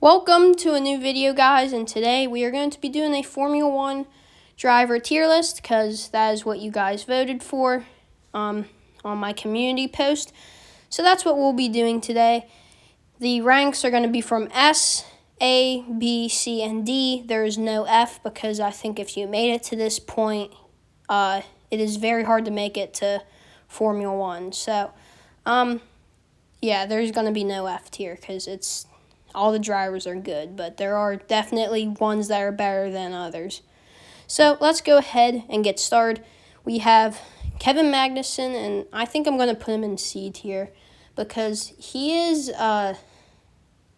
Welcome to a new video, guys, and today we are going to be doing a Formula One driver tier list because that is what you guys voted for on my community post. So that's what we'll be doing today. The ranks are going to be from S, A, B, C, and D. There is no F because I think if you made it to this point, it is very hard to make it to Formula One. So, yeah, there's going to be no F tier because all the drivers are good, but there are definitely ones that are better than others. So let's go ahead and get started. We have Kevin Magnussen, and I think I'm going to put him in C tier because he is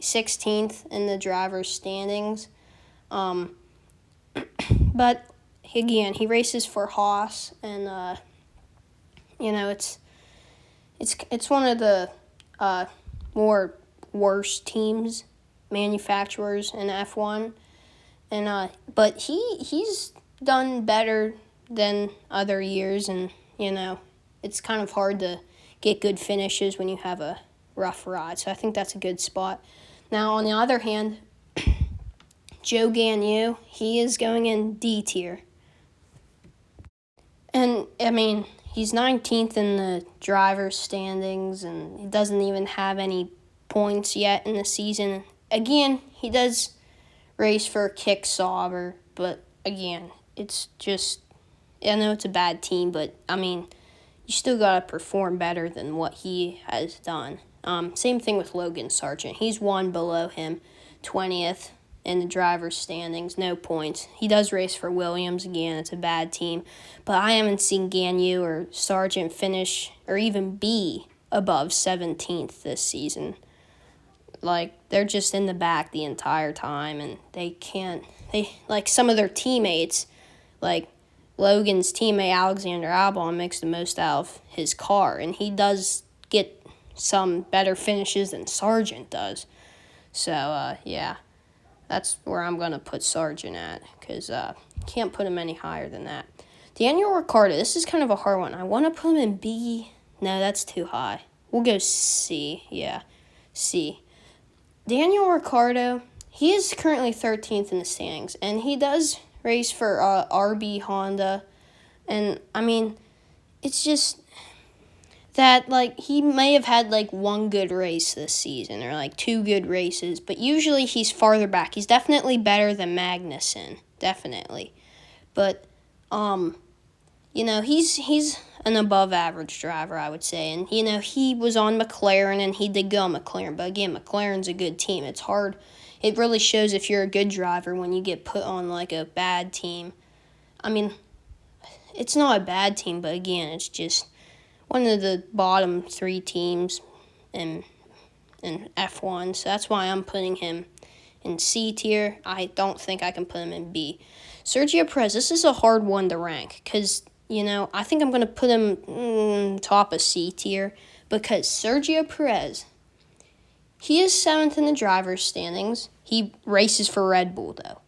16th in the driver's standings. But again, he races for Haas, and it's one of the more worst teams, manufacturers in F1, and but he's done better than other years, and it's kind of hard to get good finishes when you have a rough ride, so I think that's a good spot. Now on the other hand, Zhou Guanyu, he is going in D tier, and I mean he's 19th in the driver's standings, and he doesn't even have any points yet in the season. Again, he does race for Kick Sauber, but again, it's just, I know it's a bad team, but I mean, you still got to perform better than what he has done. Same thing with Logan Sargent. He's one below him, 20th in the driver's standings, no points. He does race for Williams. Again, it's a bad team, but I haven't seen Guanyu or Sargent finish or even be above 17th this season. Like, they're just in the back the entire time, and like some of their teammates, like Logan's teammate Alexander Albon makes the most out of his car, and he does get some better finishes than Sargent does. So, yeah, that's where I'm going to put Sargent at, because can't put him any higher than that. Daniel Ricciardo, this is kind of a hard one. I want to put him in B. No, that's too high. We'll go C. Yeah, C. Daniel Ricciardo, he is currently 13th in the standings, and he does race for RB Honda, and I mean, it's just that, like, he may have had, like, one good race this season, or, like, two good races, but usually he's farther back. He's definitely better than Magnussen, definitely, but, he's an above-average driver, I would say. And, he was on McLaren, and he did go on McLaren. But, again, McLaren's a good team. It's hard. It really shows if you're a good driver when you get put on, like, a bad team. I mean, it's not a bad team, but, again, it's just one of the bottom three teams in F1. So that's why I'm putting him in C tier. I don't think I can put him in B. Sergio Perez, this is a hard one to rank because I think I'm going to put him top of C tier because Sergio Perez, he is 7th in the driver's standings. He races for Red Bull, though,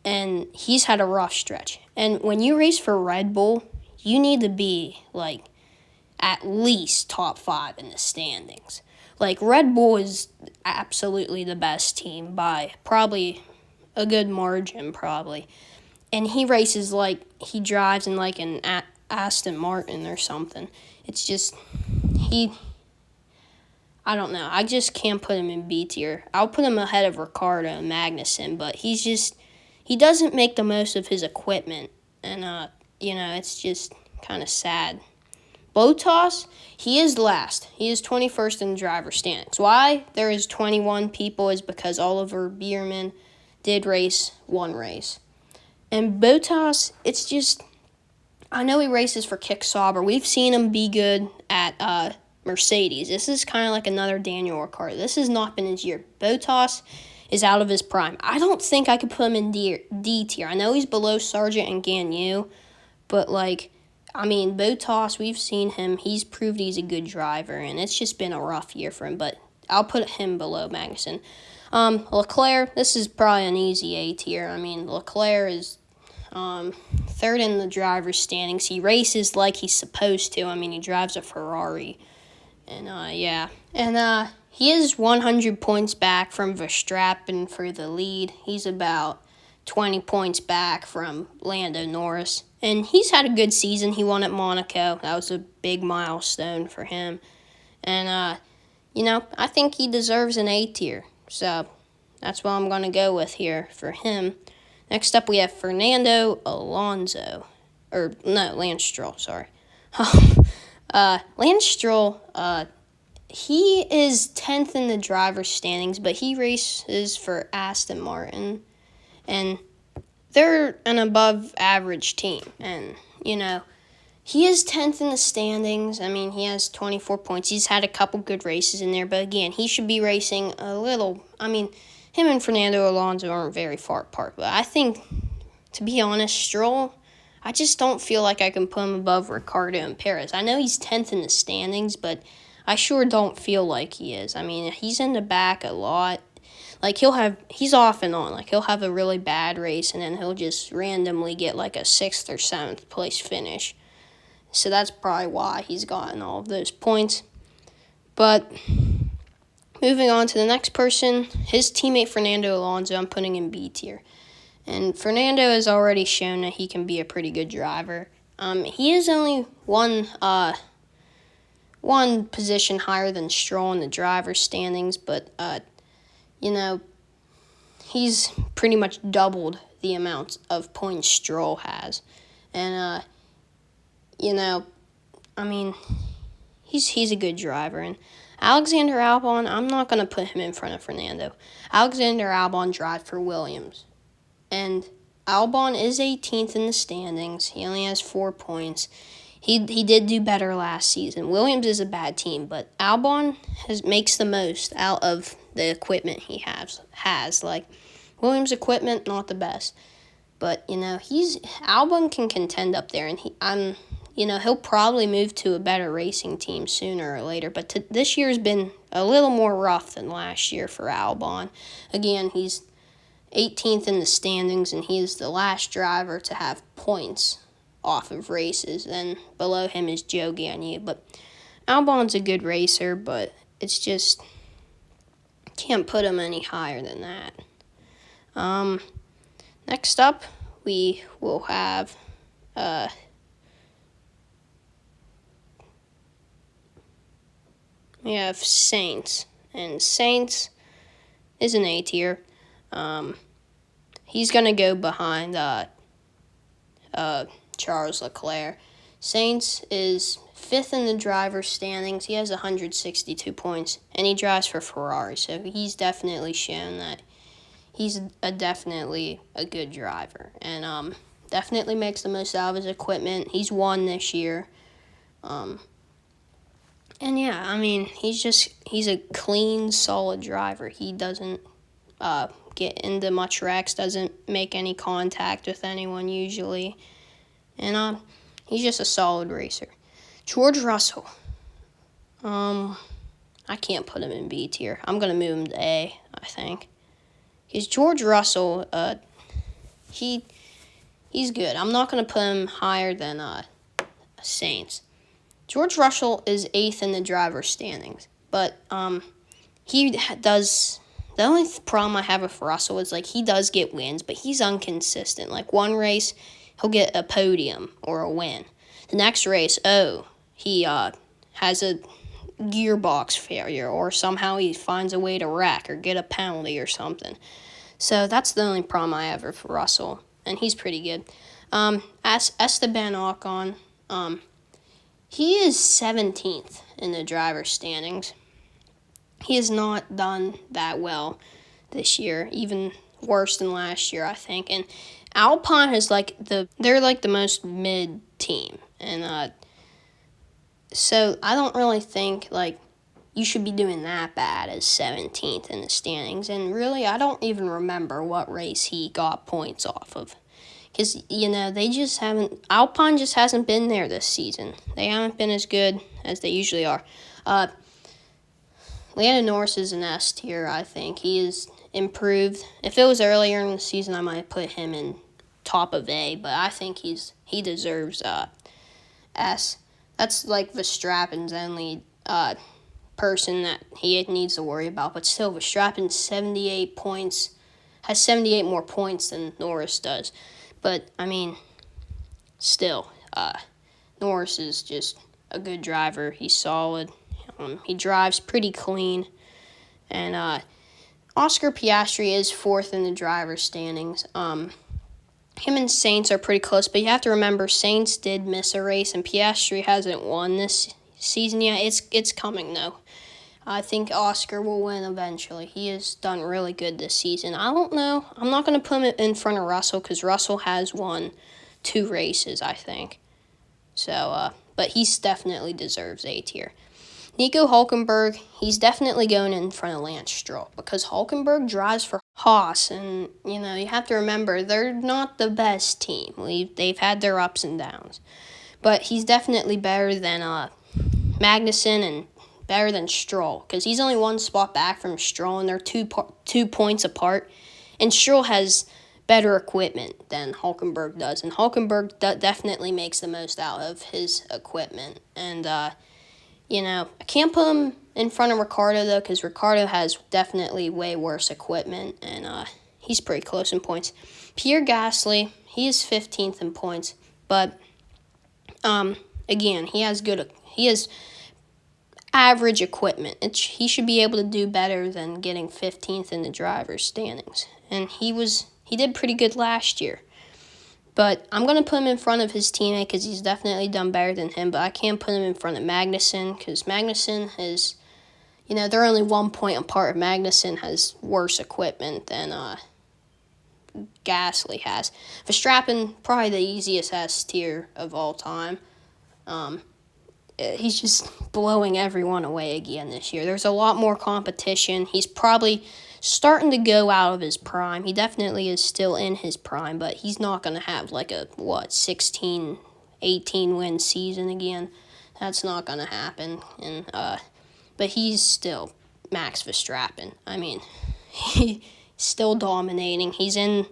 and he's had a rough stretch. And when you race for Red Bull, you need to be, like, at least top 5 in the standings. Like, Red Bull is absolutely the best team by probably a good margin, probably. And he races like he drives in like an Aston Martin or something. It's just, I don't know. I just can't put him in B tier. I'll put him ahead of Ricciardo and Magnussen, but he doesn't make the most of his equipment. And, it's just kind of sad. Bottas, he is last. He is 21st in the driver's standings. Why there is 21 people is because Oliver Bierman did race one race. And Bottas, it's just, I know he races for Kick Sauber. We've seen him be good at Mercedes. This is kind of like another Daniel Ricciardo. This has not been his year. Bottas is out of his prime. I don't think I could put him in D tier. I know he's below Sargent and Guanyu, but, like, I mean, Bottas, we've seen him. He's proved he's a good driver, and it's just been a rough year for him, but I'll put him below Magnussen. Leclerc, this is probably an easy A tier. I mean, Leclerc is 3rd in the driver's standings. He races like he's supposed to. I mean, he drives a Ferrari. And, yeah. And he is 100 points back from Verstappen for the lead. He's about 20 points back from Lando Norris. And he's had a good season. He won at Monaco. That was a big milestone for him. And, I think he deserves an A tier. So that's what I'm going to go with here for him. Next up, we have Fernando Alonso. Lance Stroll, sorry. Lance Stroll, he is 10th in the driver's standings, but he races for Aston Martin. And they're an above-average team. And, he is 10th in the standings. I mean, he has 24 points. He's had a couple good races in there. But, again, he should be racing a little. I mean, him and Fernando Alonso aren't very far apart. But I think, to be honest, Stroll, I just don't feel like I can put him above Ricciardo and Perez. I know he's 10th in the standings, but I sure don't feel like he is. I mean, he's in the back a lot. Like, he's off and on. Like, he'll have a really bad race, and then he'll just randomly get, like, a 6th or 7th place finish. So that's probably why he's gotten all of those points. But moving on to the next person, his teammate Fernando Alonso, I'm putting in B tier. And Fernando has already shown that he can be a pretty good driver. He is only one position higher than Stroll in the driver's standings, but, he's pretty much doubled the amount of points Stroll has. And, he's a good driver. And Alexander Albon, I'm not going to put him in front of Fernando. Alexander Albon drives for Williams. And Albon is 18th in the standings. He only has 4 points. He did do better last season. Williams is a bad team, but Albon makes the most out of the equipment he has. Like, Williams' equipment, not the best. But, Albon can contend up there, and he'll probably move to a better racing team sooner or later. But this year's been a little more rough than last year for Albon. Again, he's 18th in the standings, and he is the last driver to have points off of races. Then below him is Joe Gagnon. But Albon's a good racer, but it's just can't put him any higher than that. Next up, we will have Sainz, and Sainz is an A tier. He's gonna go behind Charles Leclerc. Sainz is 5th in the driver's standings. He has 162 points, and he drives for Ferrari, so he's definitely shown that he's definitely a good driver, and definitely makes the most out of his equipment. He's won this year. And yeah, I mean, he's a clean, solid driver. He doesn't get into much wrecks, doesn't make any contact with anyone usually. And he's just a solid racer. George Russell. I can't put him in B tier. I'm going to move him to A, I think. Because George Russell, he's good. I'm not going to put him higher than Sainz. George Russell is 8th in the driver's standings, but he does. The only problem I have with Russell is like he does get wins, but he's inconsistent. Like one race, he'll get a podium or a win. The next race, he has a gearbox failure, or somehow he finds a way to wreck or get a penalty or something. So that's the only problem I have with Russell, and he's pretty good. Esteban Ocon, he is 17th in the driver's standings. He has not done that well this year, even worse than last year, I think. And Alpine is they're the most mid team. And so I don't really think you should be doing that bad as 17th in the standings. And really, I don't even remember what race he got points off of. Because, Alpine just hasn't been there this season. They haven't been as good as they usually are. Lando Norris is an S tier, I think. He is improved. If it was earlier in the season, I might put him in top of A, but I think he deserves S. That's like Verstappen's only person that he needs to worry about. But still, Verstappen 78 points, has 78 more points than Norris does. But I mean, still, Norris is just a good driver. He's solid. He drives pretty clean. And Oscar Piastri is 4th in the driver's standings. Him and Sainz are pretty close, but you have to remember Sainz did miss a race, and Piastri hasn't won this season yet. It's coming, though. I think Oscar will win eventually. He has done really good this season. I don't know. I'm not going to put him in front of Russell because Russell has won 2 races, I think. So, but he definitely deserves A tier. Nico Hülkenberg, he's definitely going in front of Lance Stroll because Hülkenberg drives for Haas, and you have to remember they're not the best team. They've had their ups and downs, but he's definitely better than Magnussen and better than Stroll because he's only 1 spot back from Stroll, and they're 2 points apart. And Stroll has better equipment than Hülkenberg does, and Hülkenberg definitely makes the most out of his equipment. And I can't put him in front of Ricciardo, though, because Ricciardo has definitely way worse equipment, and he's pretty close in points. Pierre Gasly, he is 15th in points, but again, he has average equipment. He should be able to do better than getting 15th in the driver's standings, and he did pretty good last year. But I'm going to put him in front of his teammate because he's definitely done better than him. But I can't put him in front of Magnussen because Magnussen is, they're only 1 point apart. Magnussen has worse equipment than Gasly has. Verstappen, probably the easiest S tier of all time. He's just blowing everyone away again this year. There's a lot more competition. He's probably starting to go out of his prime. He definitely is still in his prime, but he's not going to have like a 16, 18 win season again. That's not going to happen. And but he's still Max Verstappen. I mean, he's still dominating. He's in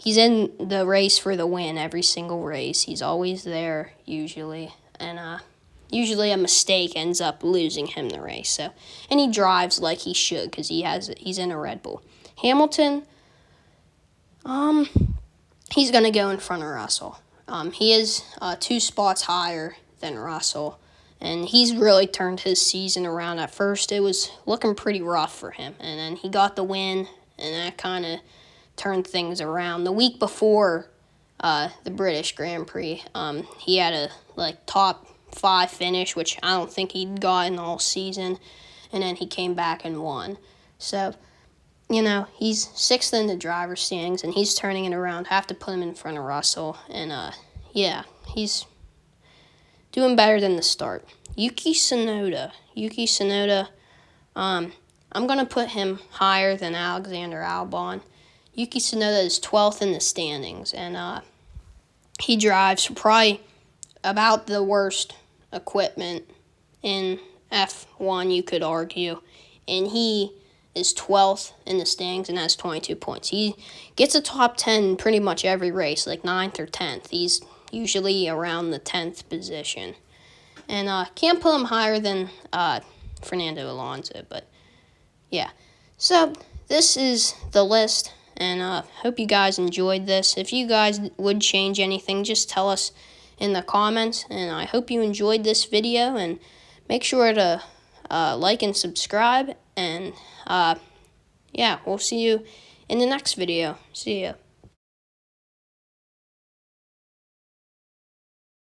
the race for the win every single race. He's always there usually, and usually a mistake ends up losing him the race. So, and he drives like he should because he's in a Red Bull. Hamilton, he's going to go in front of Russell. He is 2 spots higher than Russell, and he's really turned his season around. At first, it was looking pretty rough for him, and then he got the win, and that kind of turned things around. The week before the British Grand Prix, he had a top 5 finish, which I don't think he'd gotten all season, and then he came back and won. So, he's 6th in the driver's standings, and he's turning it around. Have to put him in front of Russell, and he's doing better than the start. Yuki Tsunoda, I'm going to put him higher than Alexander Albon. Yuki Tsunoda is 12th in the standings, and he drives probably about the worst equipment in F1, you could argue, and he is 12th in the standings and has 22 points. He gets a top 10 pretty much every race, like 9th or 10th. He's usually around the 10th position. And can't put him higher than Fernando Alonso, but yeah. So this is the list, and hope you guys enjoyed this. If you guys would change anything, just tell us in the comments, and I hope you enjoyed this video, and make sure to like and subscribe, and we'll see you in the next video. See ya.